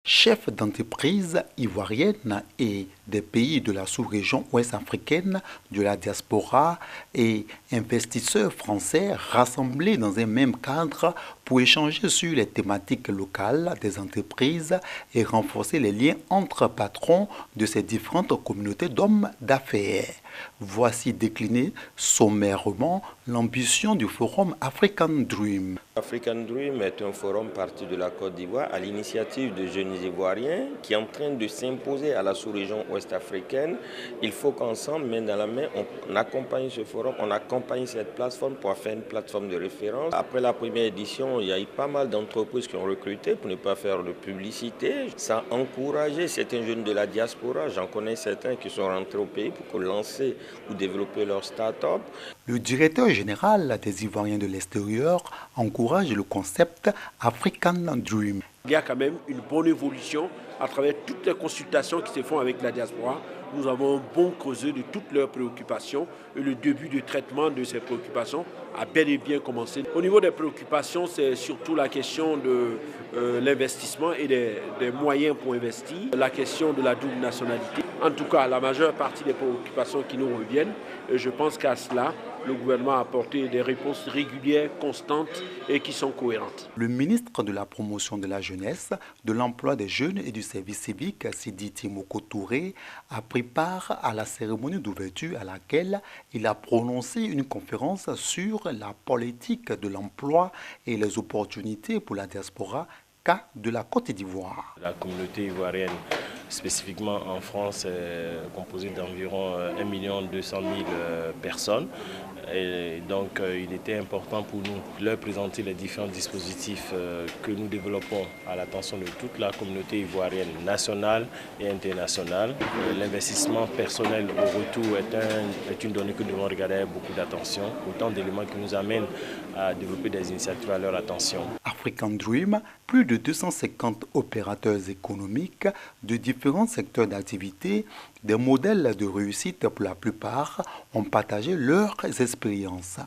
Chefs d'entreprises ivoiriennes et des pays de la sous-région ouest-africaine, de la diaspora et investisseurs français rassemblés dans un même cadre pour échanger sur les thématiques locales des entreprises et renforcer les liens entre patrons de ces différentes communautés d'hommes d'affaires. Voici décliner sommairement l'ambition du forum African Dream. African Dream est un forum parti de la Côte d'Ivoire à l'initiative de jeunes Ivoiriens qui est en train de s'imposer à la sous-région ouest-africaine. Il faut qu'ensemble, main dans la main, on accompagne ce forum, on accompagne cette plateforme pour faire une plateforme de référence. Après la première édition, il y a eu pas mal d'entreprises qui ont recruté pour ne pas faire de publicité. Ça a encouragé certains jeunes de la diaspora, j'en connais certains qui sont rentrés au pays pour lancer ou développer leur start-up. Le directeur général des Ivoiriens de l'extérieur encourage le concept African Dream. Il y a quand même une bonne évolution à travers toutes les consultations qui se font avec la diaspora. Nous avons un bon causé de toutes leurs préoccupations et le début de traitement de ces préoccupations a bel et bien commencé. Au niveau des préoccupations, c'est surtout la question de l'investissement et des moyens pour investir, la question de la double nationalité. En tout cas, la majeure partie des préoccupations qui nous reviennent, et je pense qu'à cela, le gouvernement a apporté des réponses régulières, constantes et qui sont cohérentes. Le ministre de la Promotion de la Jeunesse, de l'Emploi des Jeunes et du Service civique, Sidi Timoko Touré, a pris part à la cérémonie d'ouverture à laquelle il a prononcé une conférence sur la politique de l'emploi et les opportunités pour la diaspora de la Côte d'Ivoire. La communauté ivoirienne, spécifiquement en France, est composée d'environ 1 200 000 personnes. Et donc, il était important pour nous de leur présenter les différents dispositifs que nous développons à l'attention de toute la communauté ivoirienne nationale et internationale. L'investissement personnel au retour est une donnée que nous devons regarder avec beaucoup d'attention, autant d'éléments qui nous amènent à développer des initiatives à leur attention. African Dream, plus de 250 opérateurs économiques de différents secteurs d'activité, des modèles de réussite pour la plupart, ont partagé leurs expériences.